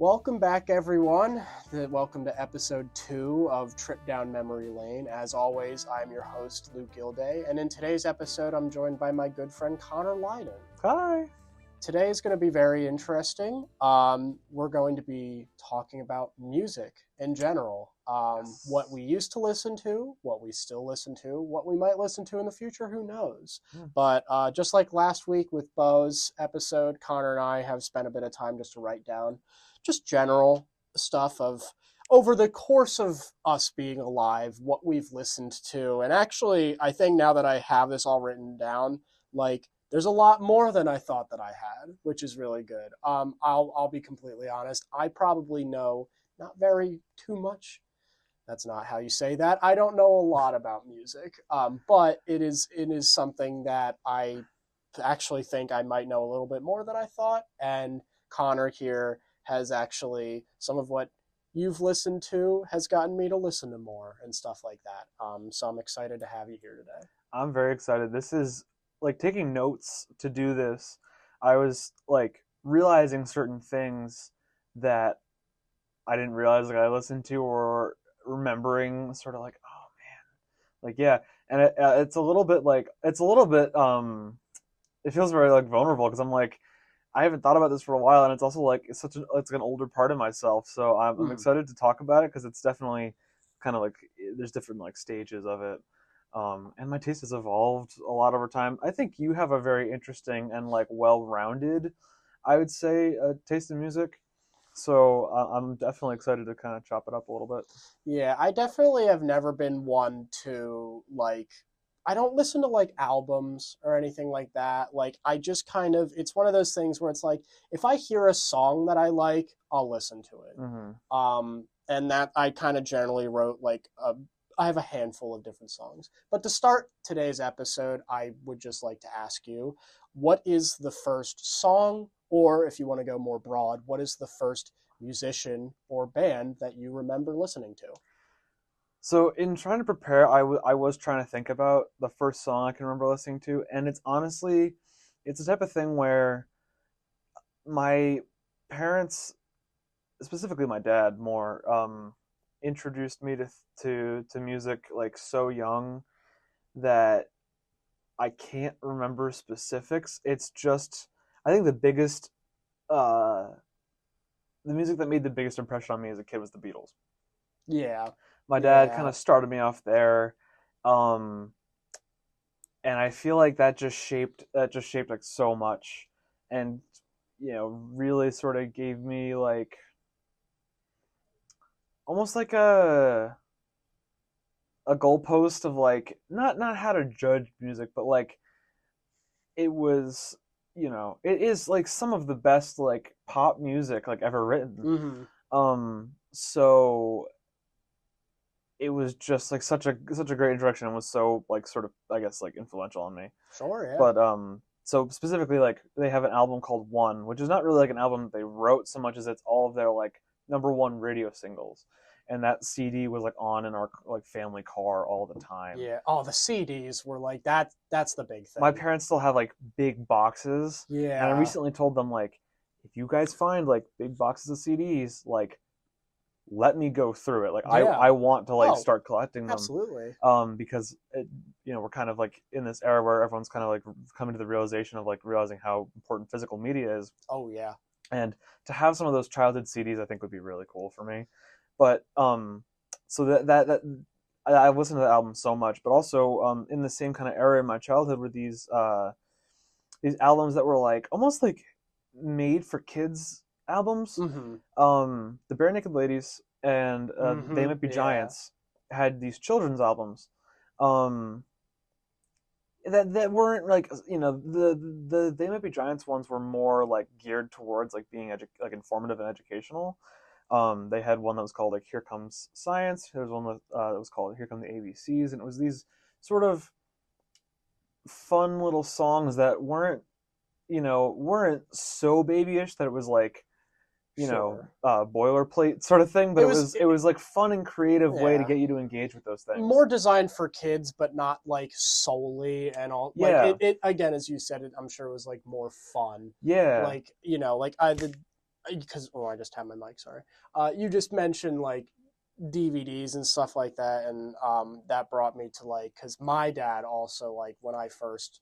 Welcome back, everyone. Welcome to episode 2 of Trip Down Memory Lane. As always, I'm your host, Luke Guilday, and in today's episode, I'm joined by my good friend, Connor Lydon. Hi. Today is going to be very interesting. We're going to be talking about music in general. Yes. What we used to listen to, what we still listen to, what we might listen to in the future, who knows? But just like last week with Bo's episode, Connor and I have spent a bit of time just to write down just general stuff of over the course of us being alive, what we've listened to. And actually, I think now that I have this all written down, there's a lot more than I thought that I had, which is really good. I'll be completely honest. I probably know not very too much. That's not how you say that. I don't know a lot about music, but it is something that I actually think I might know a little bit more than I thought. And Connor here has actually some of what you've listened to has gotten me to listen to more and stuff like that. So I'm excited to have you here today. I'm very excited. This is like taking notes to do this. I was like realizing certain things that I didn't realize I listened to, or remembering sort of like, oh man, like yeah. And it's a little bit it feels very like vulnerable because I'm like, I haven't thought about this for a while, and it's also like it's an older part of myself. So I'm excited to talk about it because it's definitely kind of like there's different like stages of it. And my taste has evolved a lot over time. I think you have a very interesting and like well-rounded, I would say, taste in music. So I'm definitely excited to kind of chop it up a little bit. Yeah, I definitely have never been one to I don't listen to like albums or anything like that. Like I just kind of, it's one of those things where it's like, if I hear a song that I like, I'll listen to it. Mm-hmm. And that I kind of generally wrote I have a handful of different songs. But to start today's episode, I would just like to ask you, what is the first song, or if you want to go more broad, what is the first musician or band that you remember listening to? So in trying to prepare, I was trying to think about the first song I can remember listening to, and it's honestly, it's the type of thing where my parents, specifically my dad more, introduced me to music like so young that I can't remember specifics. It's just, I think uh the music that made the biggest impression on me as a kid was the Beatles. Yeah. My dad kind of started me off there, and I feel like that just shaped like so much, and really sort of gave me like almost like a goalpost of like not how to judge music, but like it was, it is like some of the best like pop music like ever written. Mm-hmm. So it was just like such a great introduction, and was so like sort of, I guess, like influential on me. Sure, yeah. But so specifically, like they have an album called One, which is not really like an album that they wrote so much as it's all of their like #1 radio singles, and that CD was like on in our like family car all the time. Yeah. Oh, the CDs were like that. That's the big thing. My parents still have like big boxes. Yeah. And I recently told them, like, if you guys find like big boxes of CDs, like, let me go through it. Like, Yeah. I want to like start collecting them. Absolutely. Because we're kind of like in this era where everyone's kind of like coming to the realization of like realizing how important physical media is. Oh yeah. And to have some of those childhood CDs, I think would be really cool for me. But so that I listened to the album so much, but also in the same kind of era in my childhood were these albums that were like almost like made for kids albums. Mm-hmm. The Bare Naked Ladies and They Might Be Giants had these children's albums that weren't like, the They Might Be Giants ones were more like geared towards like being like informative and educational. They had one that was called like Here Comes Science. There was one that was called Here Come the ABCs, and it was these sort of fun little songs that weren't so babyish that it was like boilerplate sort of thing, but it was like fun and creative way to get you to engage with those things. More designed for kids, but not like solely and all. Yeah. Like it again, as you said, I'm sure it was like more fun. Yeah. Like because I just had my mic. Sorry. You just mentioned like DVDs and stuff like that, and that brought me to like because my dad also like when I first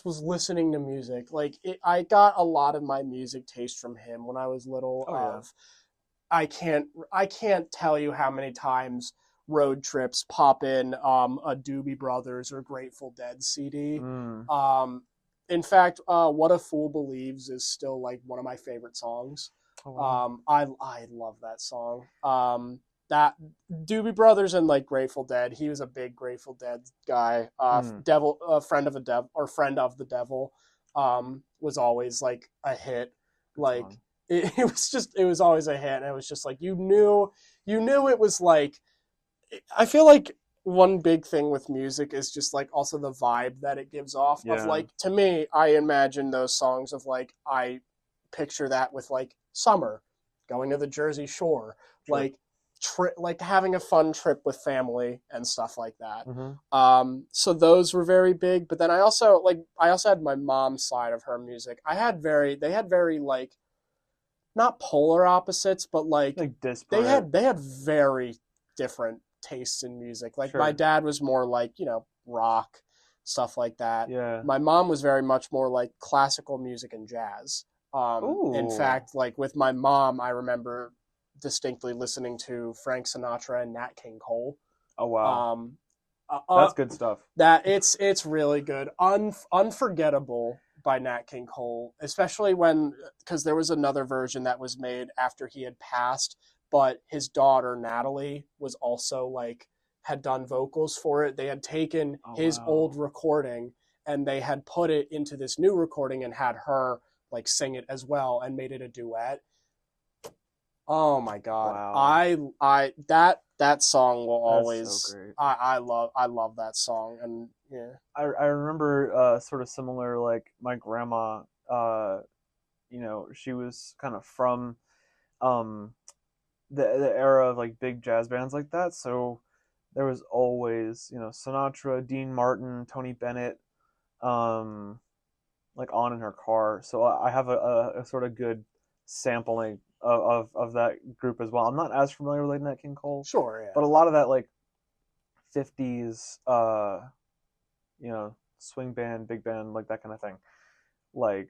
was listening to music, like I got a lot of my music taste from him when I was little. Oh yeah. I can't tell you how many times road trips pop in a Doobie Brothers or Grateful Dead CD. Mm. In fact, "What a Fool Believes" is still like one of my favorite songs. Oh wow. I love that song. That Doobie Brothers and like Grateful Dead. He was a big Grateful Dead guy. Devil, friend of a devil or friend of the devil, was always like a hit. Good Like song. it was always a hit, and it was just like you knew it was like. I feel like one big thing with music is just like also the vibe that it gives off of Yeah. like to me I imagine those songs of like I picture that with like summer going to the Jersey Shore Sure. like having a fun trip with family and stuff like that. Mm-hmm. So those were very big, but then I also had my mom's side of her music. They had very like not polar opposites, but like Like disparate. they had very different tastes in music. Like my Sure. dad was more like, rock, stuff like that. Yeah. My mom was very much more like classical music and jazz. In Ooh. fact, like with my mom, I remember distinctly listening to Frank Sinatra and Nat King Cole. Oh wow. Um, That's good stuff. that it's really good. Unforgettable by Nat King Cole, especially because there was another version that was made after he had passed, but his daughter Natalie was also like had done vocals for it. They had taken Oh his wow. old recording and they had put it into this new recording and had her like sing it as well and made it a duet. Oh my god. Wow. That song will That's so always great. I love that song. And yeah. I remember sort of similar, like my grandma, she was kind of from um the era of like big jazz bands like that. So there was always, Sinatra, Dean Martin, Tony Bennett, um like on in her car. So I have a sort of good sampling of that group as well. I'm not as familiar with like Nat King Cole, Sure, but yeah. a lot of that like 50s swing band, big band, like that kind of thing, like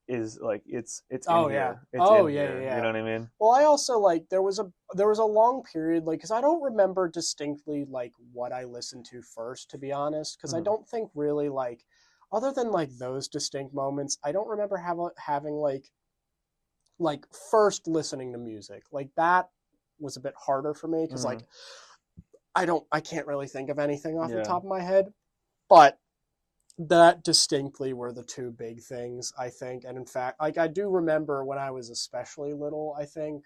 is like it's in Oh yeah. here. It's Oh in yeah, yeah, here. You yeah. know what I mean? Well, I also like there was a long period like cuz I don't remember distinctly like what I listened to first to be honest, cuz I Mm. don't think really like other than like those distinct moments, I don't remember having like first listening to music. Like that was a bit harder for me cuz Mm. like I can't really think of anything off the Yeah. top of my head. But that distinctly were the two big things I think. And in fact, like I do remember when I was especially little, I think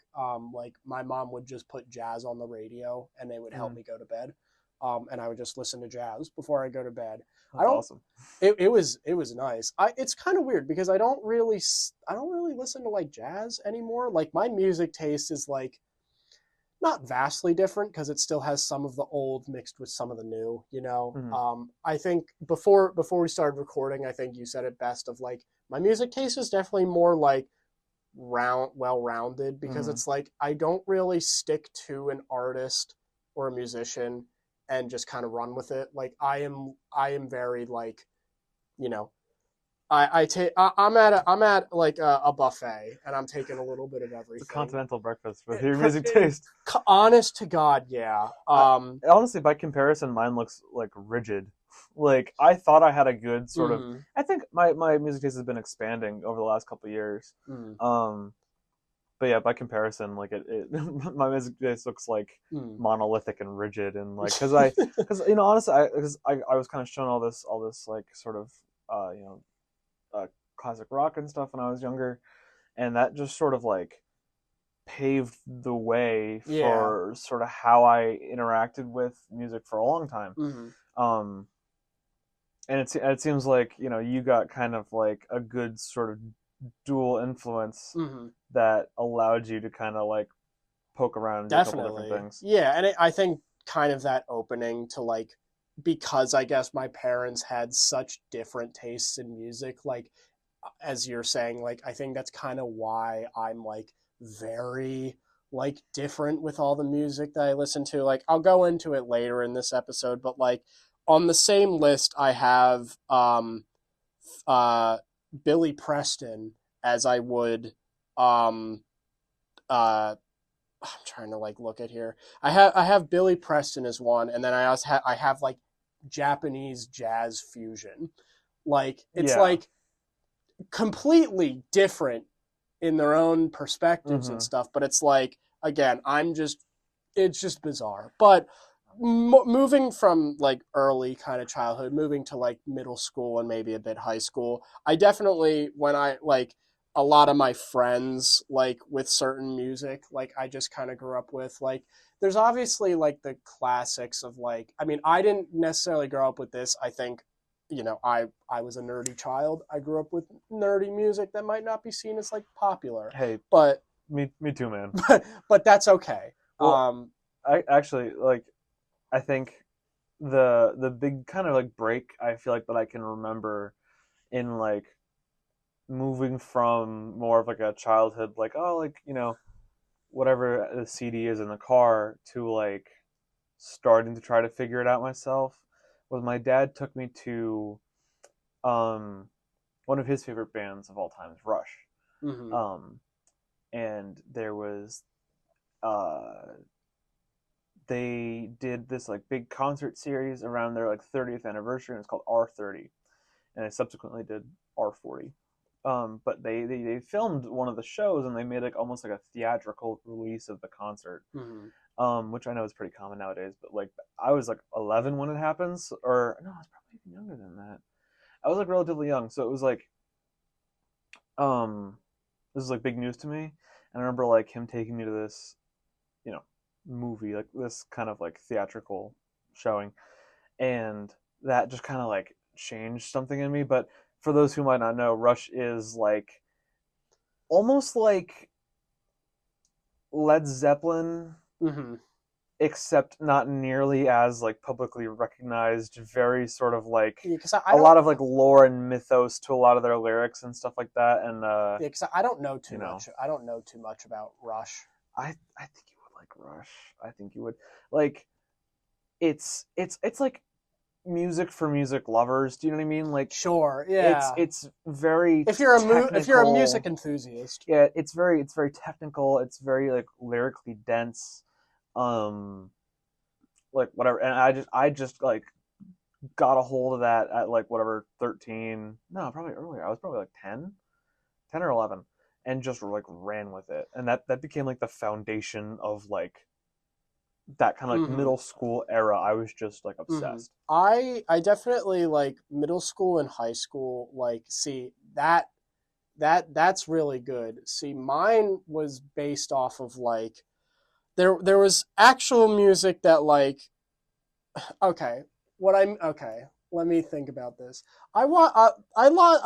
like my mom would just put jazz on the radio and they would help Mm. me go to bed, and I would just listen to jazz before I go to bed. I That's don't awesome. it was nice. It's kind of weird because I don't really listen to like jazz anymore. Like my music taste is like not vastly different because it still has some of the old mixed with some of the new. Mm. I think before we started recording, I think you said it best of like my music taste is definitely more like well rounded because Mm. it's like I don't really stick to an artist or a musician and just kind of run with it. Like I am very like you know I'm at like a buffet and I'm taking a little bit of It's a everything. continental breakfast with your music taste. Honest to God, yeah. I, honestly, by comparison, mine looks like rigid. Like I thought I had a good sort of. Mm, I think my music taste has been expanding over the last couple of years. mm, Um, but yeah, by comparison, like my music taste looks like mm. monolithic and rigid, and like because honestly, I was kind of shown all this like sort of uh you know classic rock and stuff when I was younger, and that just sort of like paved the way Yeah. for sort of how I interacted with music for a long time. Mm, Um, and it seems like you got kind of like a good sort of dual influence mm. that allowed you to kind of like poke around and do a couple different Definitely. things. Yeah, and I think kind of that opening to like because I guess my parents had such different tastes in music, like as you're saying, like, I think that's kind of why I'm like very like different with all the music that I listen to. Like, I'll go into it later in this episode, but like on the same list, I have uh, Billy Preston as I would uh, I'm trying to like look at here. I have Billy Preston as one, and then I have like Japanese jazz fusion. Like it's Yeah. like completely different in their own perspectives and Mm-hmm. stuff, but it's like again, it's just bizarre. But moving from like early kind of childhood, moving to like middle school and maybe a bit high school, I definitely when I like a lot of my friends like with certain music like I just kind of grew up with like there's obviously like the classics of like I mean I didn't necessarily grow up with this. I think I was a nerdy child. I grew up with nerdy music that might not be seen as like popular, Hey, but me too, man. but that's okay. Well, I actually like. I think the big kind of like break I feel like that I can remember in like moving from more of like a childhood like oh like whatever the CD is in the car to like starting to try to figure it out myself was my dad took me to um one of his favorite bands of all time is Rush. Mm-hmm. And there was uh they did this like big concert series around their like 30th anniversary and it's called R30 and they subsequently did R40. But they filmed one of the shows and they made like almost like a theatrical release of the concert, which I know is pretty common nowadays. But like I was like 11 when it happens, or no, I was probably even younger than that. I was like relatively young, so it was like this is like big news to me. And I remember like him taking me to this, you know, movie like this kind of like theatrical showing, and that just kind of like changed something in me. But for those who might not know, Rush is like almost like Led Zeppelin, Mm-hmm. except not nearly as like publicly recognized. Very sort of like Yeah, because a lot of like lore and mythos to a lot of their lyrics and stuff like that. And yeah, because I don't know too you know, much. I don't know too much about Rush. I think you would like Rush. I think you would like. It's like music for music lovers. Do you know what I mean? Like Sure, yeah. it's very If you're if you're a technical. music enthusiast, Yeah, it's very technical. It's very like lyrically dense. Um, like whatever. And I just like got a hold of that at like whatever 13. No, probably earlier. I was probably like 10 or 11, and just like ran with it. And that became like the foundation of like that kind of like middle school era. I was just like obsessed. I definitely like middle school and high school. Like, see that's really good. See, mine was based off of like there was actual music that like okay okay. Let me think about this. I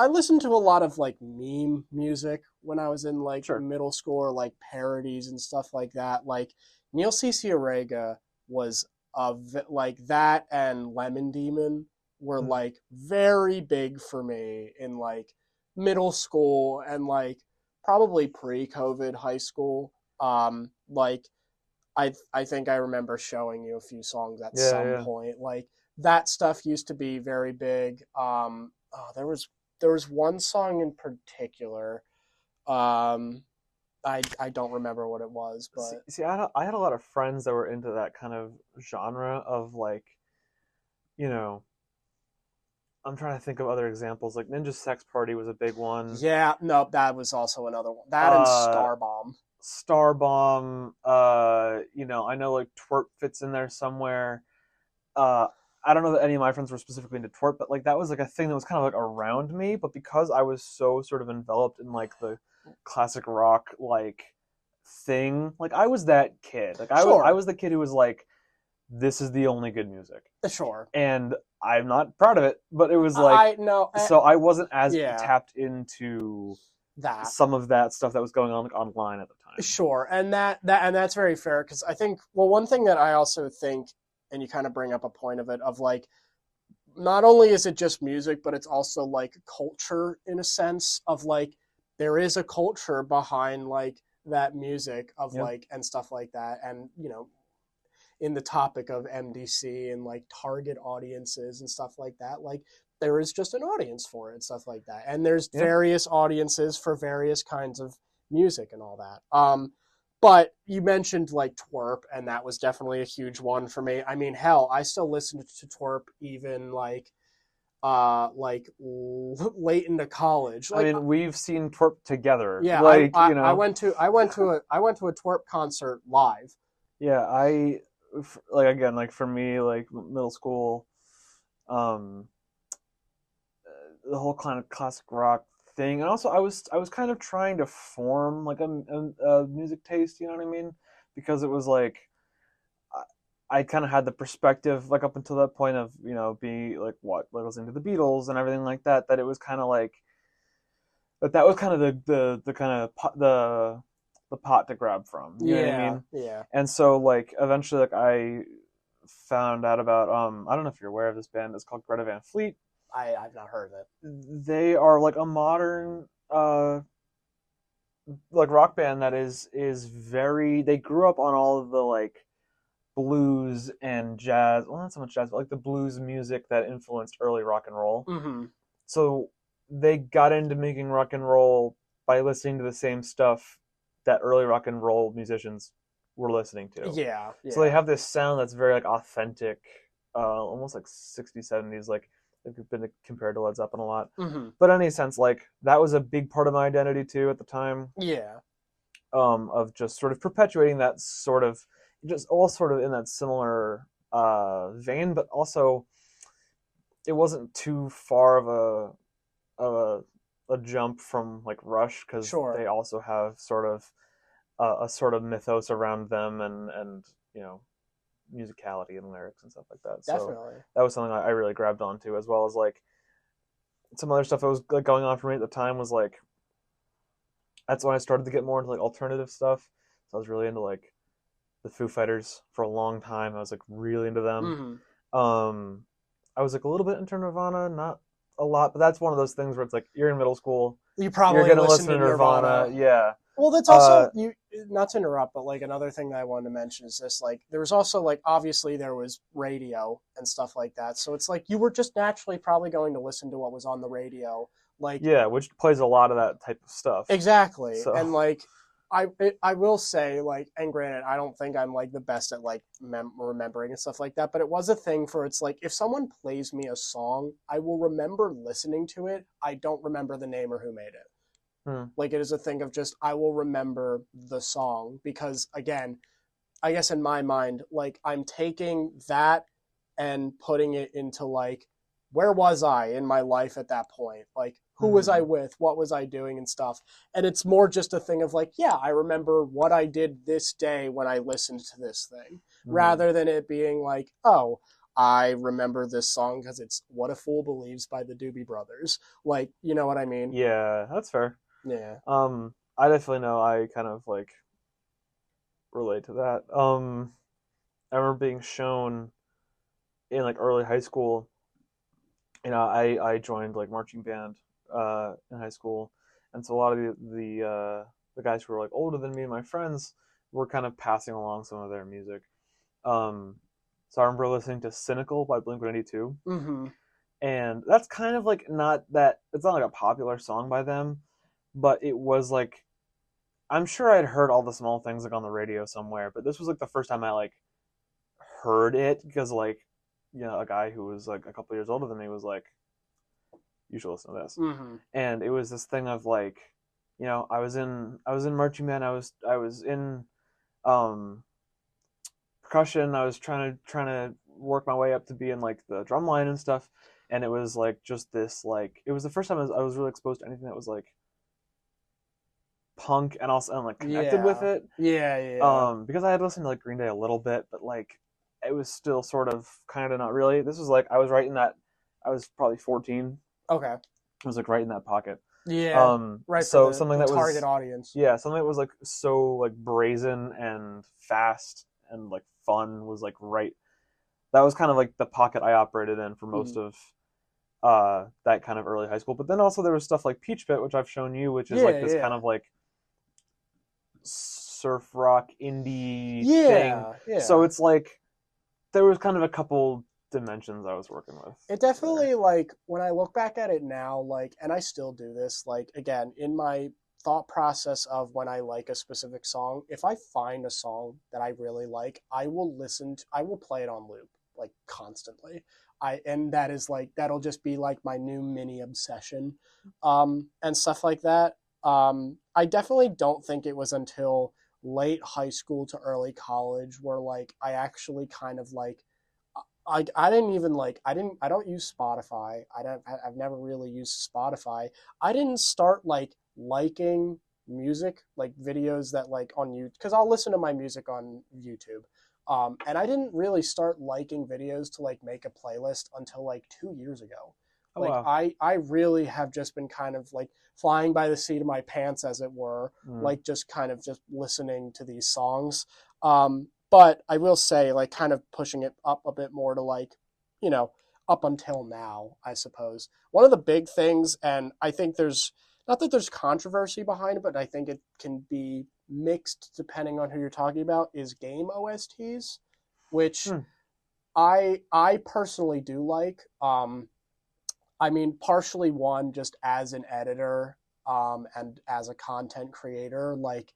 listened to a lot of like meme music when I was in like Sure. middle school, or like parodies and stuff like that. Like Neil Cicierega was like that, and Lemon Demon were like very big for me in like middle school and like probably pre-COVID high school. Like I think I remember showing you a few songs at some Yeah. point. Like that stuff used to be very big. There was one song in particular. I don't remember what it was, but See, I had a lot of friends that were into that kind of genre of like, you know, I'm trying to think of other examples. Like Ninja Sex Party was a big one. yeah, no, that was also another one. That and Starbomb. Starbomb. I know like Twerp fits in there somewhere. I don't know that any of my friends were specifically into twerp, but like that was like a thing that was kind of like around me. But because I was so sort of enveloped in like the classic rock like thing, like I was that kid. Like I was the kid who was like, this is the only good music. Sure. And I'm not proud of it, but it was like so I wasn't as tapped into that some of that stuff that was going on like, online at the time. Sure, and that's very fair because I think one thing that I also think, and you kind of bring up a point of it of like not only is it just music, but it's also like culture in a sense of like there is a culture behind like that music of Yeah. like and stuff like that. And in the topic of MDC and like target audiences and stuff like that, like there is just an audience for it and stuff like that. And there's Yeah. various audiences for various kinds of music and all that. But you mentioned like twerp, and that was definitely a huge one for me. I mean, hell, I still listen to twerp even like late into college. I Like, mean, we've seen twerp together. yeah, Like, I went to a twerp concert live. Yeah, like again, like for me, like middle school, um, the whole kind of classic rock thing, and also I was kind of trying to form like a music taste. You know what I mean? Because it was like I kind of had the perspective like up until that point of being like like listening to the Beatles and everything like that. That it was kind of like that was kind of the kind of the pot to grab from. You know what I Yeah, mean? yeah. And so like eventually like I found out about I don't know if you're aware of this band. It's called Greta Van Fleet. I've not heard of it. They are like a modern like rock band that is very. They grew up on all of the like blues and jazz. Well, not so much jazz, but like the blues music that influenced early rock and roll. Mm-hmm. So they got into making rock and roll by listening to the same stuff that early rock and roll musicians were listening to. Yeah, yeah. So they have this sound that's very like authentic, almost like 60s, 70s, like they've been compared to Led Zeppelin a lot. Mm-hmm. But in any sense, like that was a big part of my identity too at the time. Yeah. Of just sort of perpetuating that sort of, just all sort of in that similar vein, but also it wasn't too far of a jump from like Rush, because Sure. they also have sort of a sort of mythos around them, and musicality and lyrics and stuff like that. Definitely. So that was something I really grabbed onto, as well as like some other stuff that was like going on for me at the time was like that's when I started to get more into like alternative stuff. So I was really into like the Foo Fighters for a long time. I was like really into them. Mm-hmm. I was like a little bit into Nirvana, not a lot, but that's one of those things where it's like you're in middle school, You probably you're gonna listen listen to to Nirvana. Yeah. Well, that's also you. Not to interrupt, but like another thing that I wanted to mention is this: like there was also like obviously there was radio and stuff like that. So it's like you were just naturally probably going to listen to what was on the radio. Like Yeah, which plays a lot of that type of stuff. exactly, So. and like I will say like, and granted, I don't think I'm like the best at like remembering and stuff like that, but it was a thing for it's like if someone plays me a song, I will remember listening to it. I don't remember the name or who made it. Like it is a thing of just I will remember the song because again, I guess in my mind, like I'm taking that and putting it into like where was I in my life at that point? Like who was I with? What was I doing and stuff? And it's more just a thing of like, yeah, I remember what I did this day when I listened to this thing, rather than it being like, oh, I remember this song because it's What a Fool Believes by the Doobie Brothers. Like, you know what I mean? Yeah, that's fair. Yeah. I definitely know I kind of like relate to that. I remember being shown in like early high school. I joined like marching band in high school, and so a lot of the guys who were like older than me and my friends were kind of passing along some of their music. So I remember listening to "Cynical" by Blink-182, and that's kind of like it's not like a popular song by them, but it was like I'm sure I'd heard all the small things like on the radio somewhere, but this was like the first time I like heard it because like a guy who was like a couple years older than me was like, you should listen to this. And it was this thing of like, I was in marching band, I was in percussion, I was trying to work my way up to be in like the drum line and stuff, and it was like just this like it was the first time I was really exposed to anything that was like punk and also like connected with it. Because I had listened to like Green Day a little bit, but like it was still sort of kind of not really. This was like I was right in that. I was probably 14. Okay. I was like right in that pocket. Yeah. Right. So something that was target audience. Yeah, something that was like so like brazen and fast and like fun was like right. That was kind of like the pocket I operated in for most of that kind of early high school. But then also there was stuff like Peach Pit, which I've shown you, which is like Yeah, this kind yeah. of like surf rock indie thing. Yeah, So yeah. it's like there was kind of a couple dimensions I was working with It there. definitely, like, when I look back at it now, like, and I still do this, like, again, in my thought process of when I like a specific song, if I find a song that I really like, I will play it on loop, like, constantly. And that is like, that'll just be like my new mini obsession, and stuff like that. I definitely don't think it was until late high school to early college where, like, I actually kind of like, I didn't even like I don't use Spotify. I've never really used Spotify. I didn't start like liking music, like videos that like on YouTube, because I'll listen to my music on YouTube. And I didn't really start liking videos to like make a playlist until like 2 years ago. Oh Like wow. I really have just been kind of like flying by the seat of my pants, as it were, Mm. like just kind of just listening to these songs. But I will say, like, kind of pushing it up a bit more to, like, you know, up until now, I suppose. One of the big things, and I think there's not that there's controversy behind it, but I think it can be mixed depending on who you're talking about, is game OSTs, which Hmm. I personally do like. I mean, partially one, just as an editor, and as a content creator, like,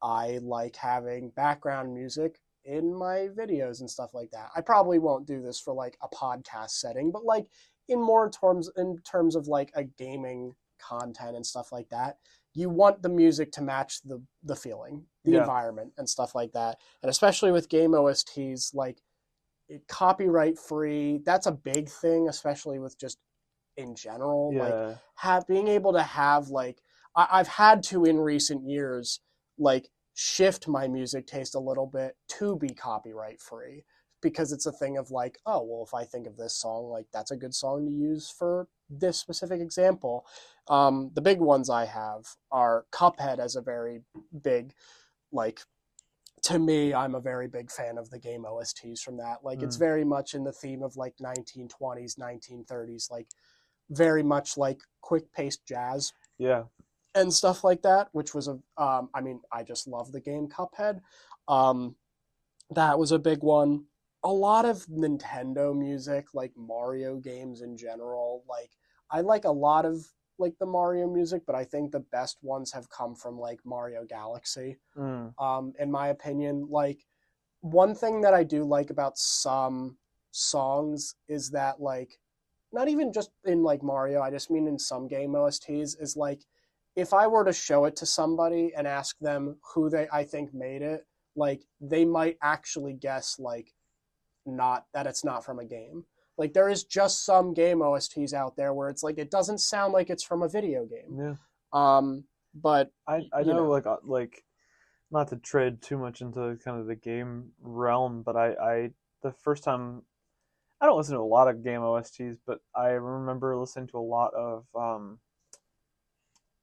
I like having background music in my videos and stuff like that. I probably won't do this for like a podcast setting, but like in terms of like a gaming content and stuff like that, you want the music to match the feeling, the Yeah. environment and stuff like that. And especially with game OSTs, like, copyright free, that's a big thing, especially with just in general, like, Yeah. have being able to have like, I've had to in recent years, like, shift my music taste a little bit to be copyright free, because it's a thing of like, oh well, if I think of this song, like, that's a good song to use for this specific example. The big ones I have are Cuphead, as a very big, like, to me, I'm a very big fan of the game OSTs from that. Like, it's Mm. very much in the theme of like 1920s, 1930s, like, very much like quick paced jazz Yeah. and stuff like that, which was I mean, I just love the game Cuphead. Um, that was a big one. A lot of Nintendo music, like Mario games in general. Like, I like a lot of like the Mario music, but I think the best ones have come from like Mario Galaxy. Mm. In my opinion, like, one thing that I do like about some songs is that, like, not even just in like Mario, I just mean in some game OSTs, is like, if I were to show it to somebody and ask them who they I think made it, like, they might actually guess, like, not that it's not from a game. Like, there is just some game OSTs out there where it's like it doesn't sound like it's from a video game. Yeah. But I you know know, like not to trade too much into kind of the game realm, but I the first time I don't listen to a lot of game OSTs, but I remember listening to a lot of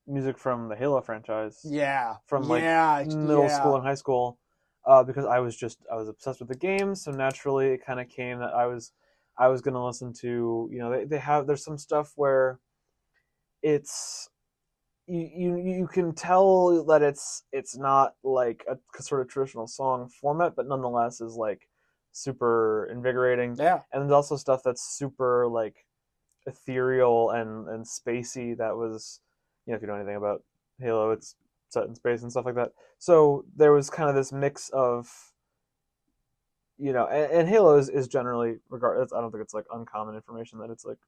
music from the Halo franchise yeah, from like yeah, middle school yeah, and high school, because I was obsessed with the game. So naturally, it kind of came that I was gonna listen to, you know, they have there's some stuff where it's you can tell that it's not like a sort of traditional song format, but nonetheless is like super invigorating. yeah. And there's also stuff that's super like ethereal and spacey. That was, you know, if you know anything about Halo, it's set in space and stuff like that. So there was kind of this mix of, you know, and Halo is generally regarded. I don't think it's like uncommon information that it's like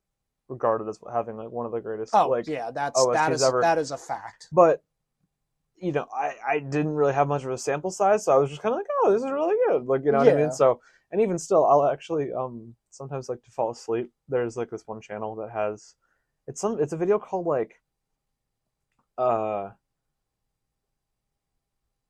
regarded as having like one of the greatest Oh like yeah, OSTs ever. that is a fact. But you know, I didn't really have much of a sample size, so I was just kind of like, oh, this is really good. Like, you know what I mean? Yeah. So, and even still, I'll actually sometimes like to fall asleep. There's like this one channel that has it's a video called like uh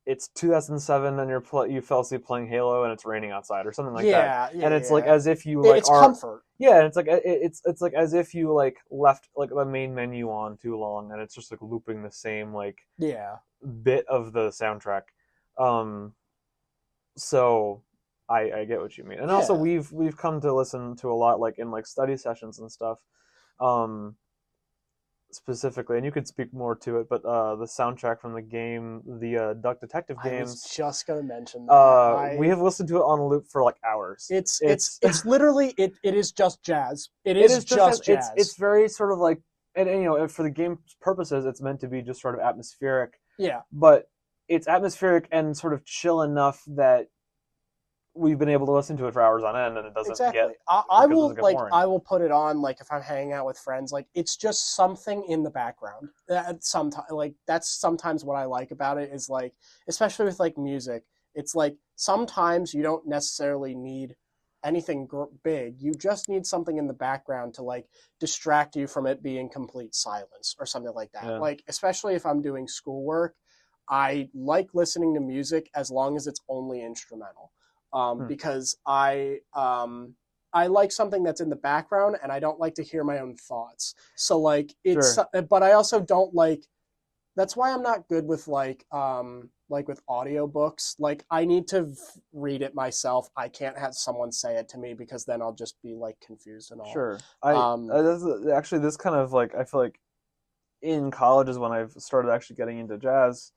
it's 2007 and you fell asleep playing Halo and it's raining outside or something like that. Yeah, yeah, And it's like yeah. as if you like It's are comfort. yeah, and it's like it's like as if you like left like the main menu on too long and it's just like looping the same like Yeah. bit of the soundtrack. Um, so I get what you mean, and also Yeah. we've come to listen to a lot like in like study sessions and stuff. specifically, and you could speak more to it, but the soundtrack from the game, the Duck Detective I was games, just gonna mention that. we have listened to it on loop for like hours. It's literally it is just jazz. It It is is just just it's jazz. very sort of like, and you know, for the game's purposes, it's meant to be just sort of atmospheric, Yeah, but it's atmospheric and sort of chill enough that we've been able to listen to it for hours on end, and it doesn't get exactly. I will boring. I will put it on like if I'm hanging out with friends. Like it's just something in the background. That sometimes like that's sometimes what I like about it is like especially with like music. It's like sometimes you don't necessarily need anything big. You just need something in the background to like distract you from it being complete silence or something like that. Yeah. Like especially if I'm doing schoolwork, I like listening to music as long as it's only instrumental. Because I like something that's in the background and I don't like to hear my own thoughts. So like it's Sure. but I also don't like that's why I'm not good with like with audiobooks. Like I need to read it myself. I can't have someone say it to me because then I'll just be like confused and all. Sure. Um Actually, this kind of like, I feel like in college is when I've started actually getting into jazz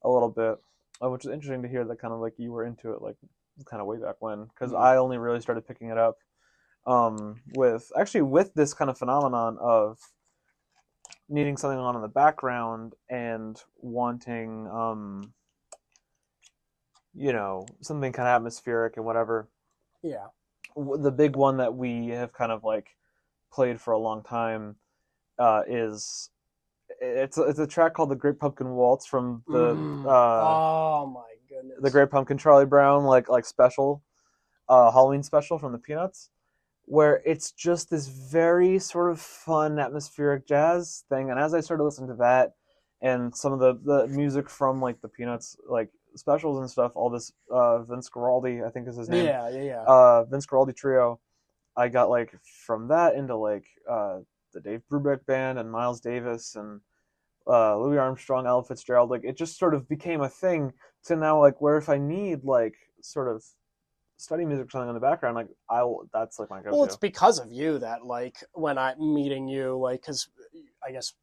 a little bit, which is interesting to hear that kind of like you were into it like kind of way back when, because I only really started picking it up with this kind of phenomenon of needing something on in the background and wanting something kind of atmospheric and whatever. yeah. The big one that we have kind of like played for a long time is it's a track called the Great Pumpkin Waltz from Oh my the goodness. Great Pumpkin Charlie Brown like special Halloween special from the Peanuts, where it's just this very sort of fun atmospheric jazz thing. And as I started listening to that and some of the music from like the Peanuts like specials and stuff, all this Vince Guaraldi, I think is his name, Yeah. Vince Guaraldi trio, I got like from that into like the Dave Brubeck band and Miles Davis and Louis Armstrong, Ella Fitzgerald. Like it just sort of became a thing to now like where if I need like sort of study music or something in the background, like that's like my Well, it's go-to. because of you that like when I'm meeting you, like because I guess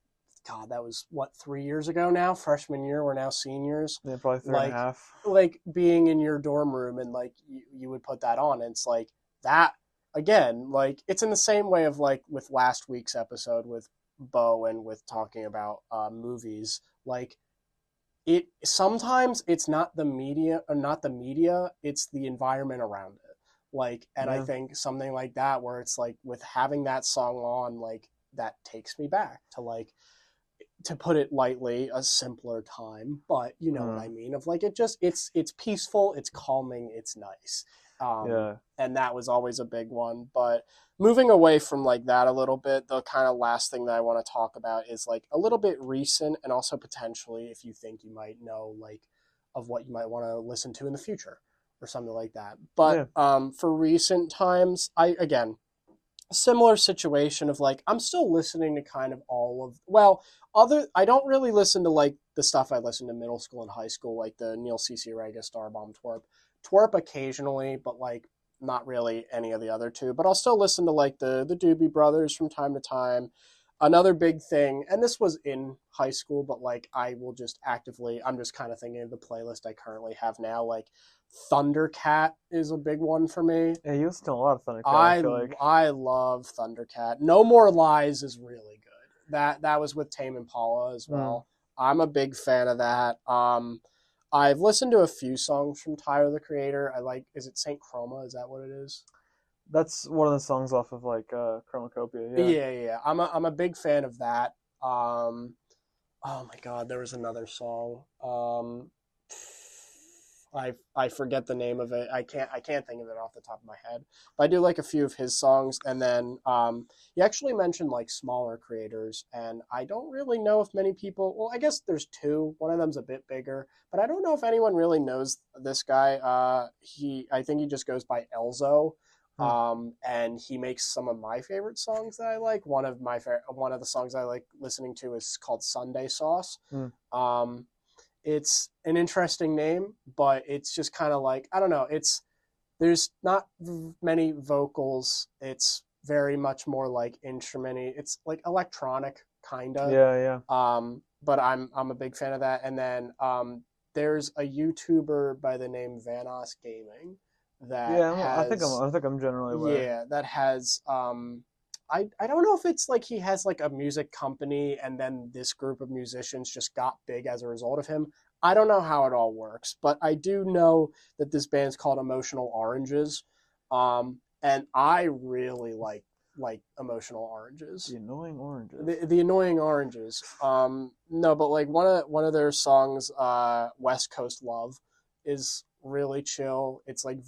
God, that was what 3 years ago now. Freshman year, we're now seniors. Yeah, probably three and a Like, half. like being in your dorm room and like you would put that on. And it's like that again. Like it's in the same way of like with last week's episode with Bo and with talking about movies. Like it sometimes it's not the media or not the media. It's the environment around it. Like, and I Yeah. think something like that where it's like with having that song on, like that takes me back to like to put it lightly, a simpler time, but you know what I Mm. mean. Of like it just it's peaceful, it's calming, it's nice, Yeah. and that was always a big one. But moving away from like that a little bit, the kind of last thing that I want to talk about is like a little bit recent, and also potentially if you think you might know like of what you might want to listen to in the future or something like that. But Yeah. for recent times, I again similar situation of like I'm still listening to kind of all of well other I don't really listen to like the stuff I listened to middle school and high school like the Neil CC Rega Starbomb Twerp occasionally but like not really any of the other two but I'll still listen to like the Doobie Brothers from time to time. Another big thing, and this was in high school, but like I will just actively I'm just kind of thinking of the playlist I currently have now, like Thundercat is a big one for me. Yeah, you listen to a lot of Thundercat, I I feel like. I love Thundercat. No More Lies is really good. That was with Tame Impala as Mm. well. I'm a big fan of that. I've listened to a few songs from Tyler the Creator. I like is it Saint Chroma? Is that what it is? That's one of the songs off of like Chromacopia, yeah. Yeah. I'm a big fan of that. Oh my God, there was another song. I forget the name of it. I can't think of it off the top of my head. But I do like a few of his songs, and then you actually mentioned like smaller creators, and I don't really know if many people. Well, I guess there's two. One of them's a bit bigger, but I don't know if anyone really knows this guy. I think he just goes by Elzo. Hmm. And he makes some of my favorite songs that I like. One of the songs I like listening to is called Sunday Sauce. Hmm. It's an interesting name, but it's just kind of like I don't know. There's not many vocals. It's very much more like instrumenty. It's like electronic kinda. Yeah. But I'm a big fan of that. And then there's a YouTuber by the name Vanos Gaming that Yeah, has I think I'm generally aware. yeah, that has I don't know if it's like he has like a music company and then this group of musicians just got big as a result of him. I don't know how it all works, but I do know that this band's called Emotional Oranges. And I really like Emotional Oranges. The annoying oranges. The annoying oranges. No, but like one of their songs, West Coast Love, is really chill. It's like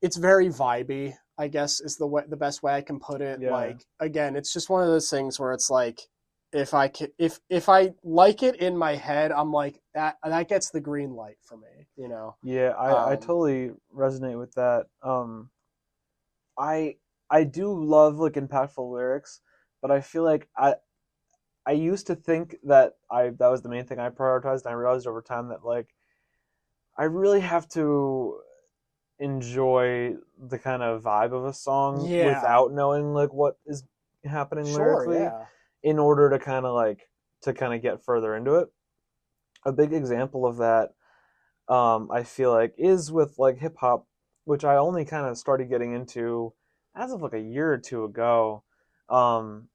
it's very vibey, I guess is the best way I can put it. Yeah. Like again, it's just one of those things where it's like if I like it in my head, I'm like that gets the green light for me, you know. Yeah, I totally resonate with that. I do love like impactful lyrics, but I feel like I used to think that that was the main thing I prioritized, and I realized over time that like I really have to enjoy the kind of vibe of a song Yeah, without knowing like what is happening sure, lyrically yeah, in order to kind of get further into it. A big example of that I feel like is with like hip hop, which I only kind of started getting into as of like a year or two ago.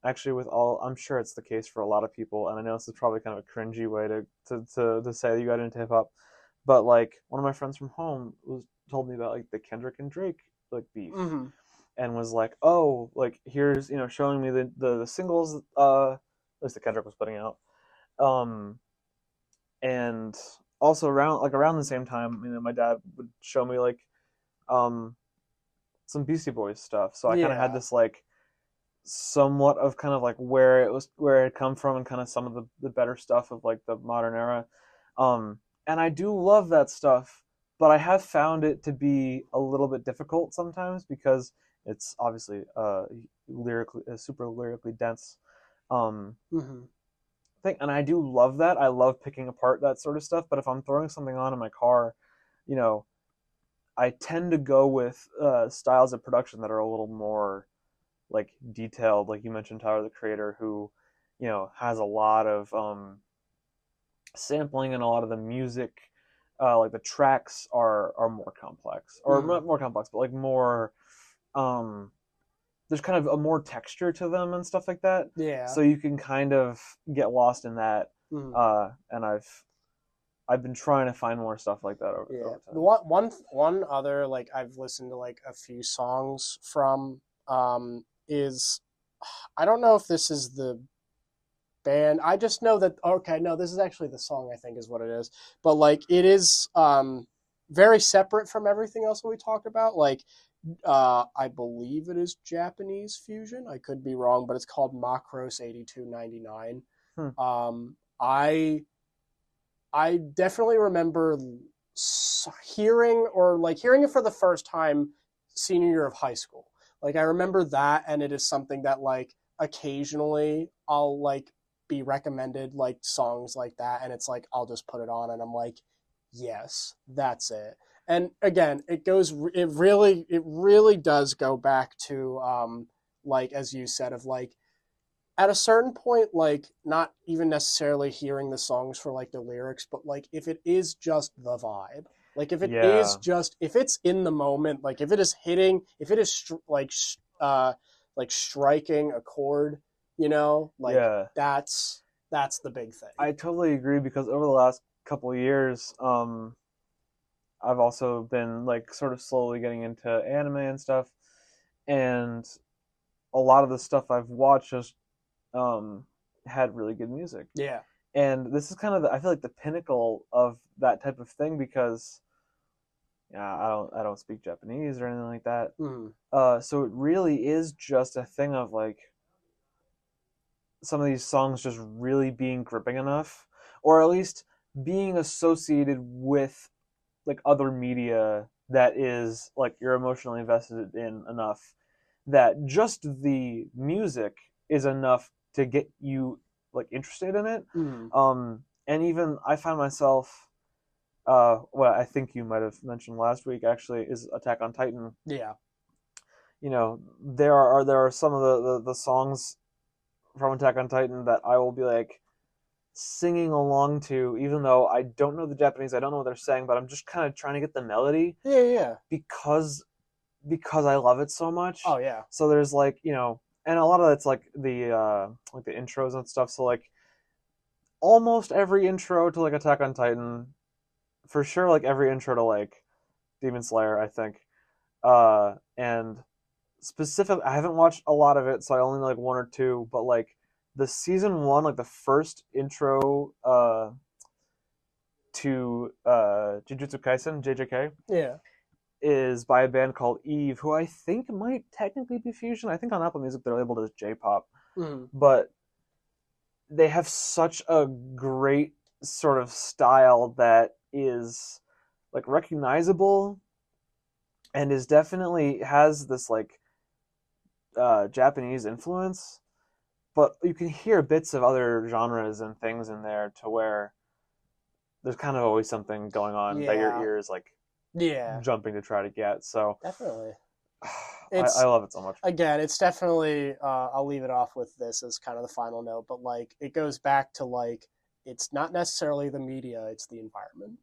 Actually, with all, I'm sure it's the case for a lot of people, and I know this is probably kind of a cringy way to say that you got into hip hop, but like one of my friends from home told me about like the Kendrick and Drake like beef, mm-hmm. and was like, oh, like here's showing me the singles at least that Kendrick was putting out, um, and also around the same time, my dad would show me like um some Beastie Boys stuff. So I kind of had Yeah, this like somewhat of kind of like where it come from and kind of some of the better stuff of like the modern era. And I do love that stuff, but I have found it to be a little bit difficult sometimes because it's obviously lyrically super lyrically dense. Um, mm-hmm. thing, and I do love that. I love picking apart that sort of stuff. But if I'm throwing something on in my car, you know, I tend to go with styles of production that are a little more like detailed. Like you mentioned, Tyler the Creator, who has a lot of sampling and a lot of the music. Like the tracks are more complex, or Mm-hmm. not more complex, but like more. There's kind of a more texture to them and stuff like that. Yeah. So you can kind of get lost in that. Mm-hmm. And I've been trying to find more stuff like that Yeah. over The time. one other like I've listened to like a few songs from is I don't know if this is the band. I just know that okay, no, this is actually the song I think is what it is. But like it is very separate from everything else that we talked about. Like I believe it is Japanese fusion. I could be wrong, but it's called Macros 8299. Hmm. I definitely remember hearing it for the first time senior year of high school. Like I remember that, and it is something that like occasionally I'll like be recommended like songs like that, and it's like I'll just put it on, and I'm like, yes, that's it. And again, it really does go back to like as you said of like at a certain point, like not even necessarily hearing the songs for like the lyrics, but like if it is just the vibe, like if it is Yeah, just if it's in the moment, like if it is hitting, if it is like striking a chord, like yeah. that's the big thing. I totally agree because over the last couple of years, I've also been like sort of slowly getting into anime and stuff, and a lot of the stuff I've watched just had really good music. Yeah. And this is kind of I feel like the pinnacle of that type of thing because yeah, I don't speak Japanese or anything like that. Mm. So it really is just a thing of like some of these songs just really being gripping enough, or at least being associated with like other media that is like you're emotionally invested in enough that just the music is enough to get you like interested in it. Mm. And even I find myself what I think you might have mentioned last week actually is Attack on Titan. Yeah. there are some of the songs from Attack on Titan that I will be like singing along to, even though I don't know the Japanese, I don't know what they're saying, but I'm just kind of trying to get the melody. Yeah. Because I love it so much. Oh yeah. So there's like, and a lot of it's like the intros and stuff. So like almost every intro to like Attack on Titan, for sure, like every intro to like Demon Slayer, I think. And specific, I haven't watched a lot of it, so I only know like one or two, but like the season one, like the first intro to Jujutsu Kaisen, JJK. Yeah. Is by a band called Eve, who I think might technically be fusion. I think on Apple Music they're labeled as J-pop. But they have such a great sort of style that is like recognizable and is definitely has this like Japanese influence, but you can hear bits of other genres and things in there to where there's kind of always something going on that your ear is like jumping to try to get. So definitely, I love it so much. Again, it's definitely. I'll leave it off with this as kind of the final note, but like it goes back to like it's not necessarily the media; it's the environment,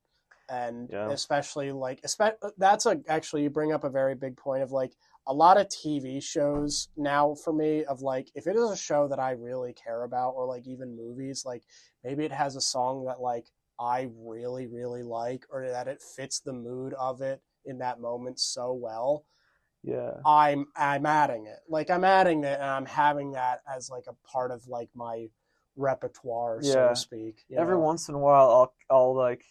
and especially like actually you bring up a very big point of like a lot of TV shows now for me of like if it is a show that I really care about or like even movies, like maybe it has a song that like I really, really like, or that it fits the mood of it in that moment so well. Yeah. I'm adding it. Like I'm adding it and I'm having that as like a part of like my repertoire, so to speak. Every once in a while I'll like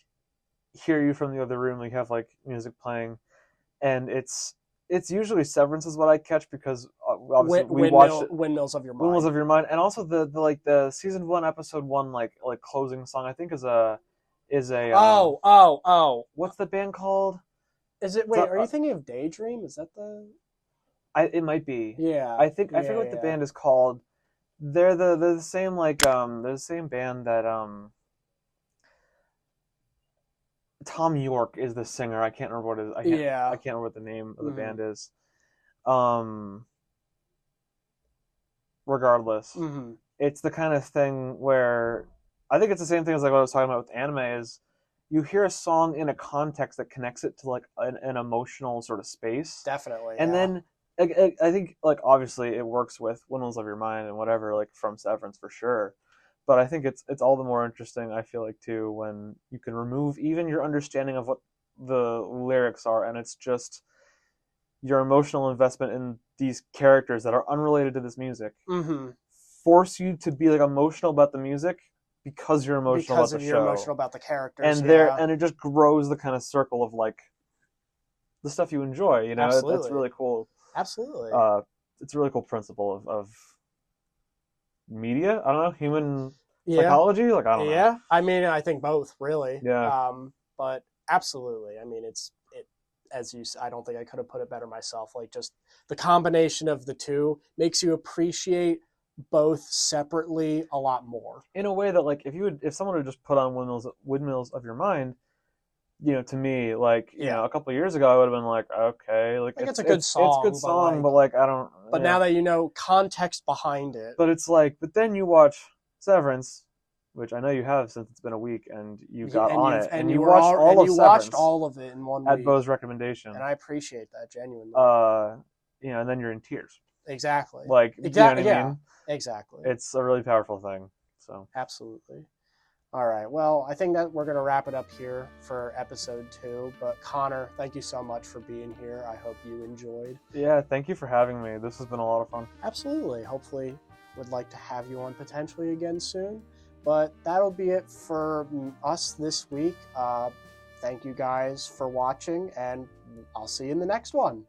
hear you from the other room, like have like music playing, and it's usually Severance is what I catch because obviously we watched Windmills of Your Mind. Windmills of Your Mind, and also the like the season 1 episode 1 like closing song I think is a what's the band called? Is it are you thinking of Daydream? Is that the it might be. Yeah. I forget what the band is called. They're the same like they're the same band that Tom York is the singer. I can't remember what it is. I can't remember what the name of the band is. Regardless, it's the kind of thing where I think it's the same thing as like what I was talking about with anime is you hear a song in a context that connects it to like an emotional sort of space. Definitely. And then I think like obviously it works with Windmills of Your Mind and whatever like from Severance for sure. But I think it's all the more interesting, I feel like, too, when you can remove even your understanding of what the lyrics are, and it's just your emotional investment in these characters that are unrelated to this music. Force you to be like emotional about the music because you're emotional about the show. Because you're emotional about the characters. And it just grows the kind of circle of like the stuff you enjoy. You know, Absolutely. That's really cool. Absolutely. It's a really cool principle of media. I don't know, human psychology. Like I don't know. Yeah, I mean, I think both really. Yeah. But absolutely. I mean, it as you. I don't think I could have put it better myself. Like just the combination of the two makes you appreciate both separately a lot more. In a way that like if someone would just put on Windmills of Your Mind, to me, like a couple of years ago, I would have been like, okay, like it's a good song. It's a good song, but like I don't. But now that you know context behind it. But it's like, but then you watch Severance, which I know you have since it's been a week, and you got on it, and you watched all of Severance. Watched all of it in one week at Bo's recommendation, and I appreciate that genuinely. And then you're in tears. Exactly. Like exactly. You know what I mean? Exactly. It's a really powerful thing. So absolutely. All right. Well, I think that we're going to wrap it up here for episode 2. But Connor, thank you so much for being here. I hope you enjoyed. Yeah, thank you for having me. This has been a lot of fun. Absolutely. Hopefully, would like to have you on potentially again soon. But that'll be it for us this week. Thank you guys for watching, and I'll see you in the next one.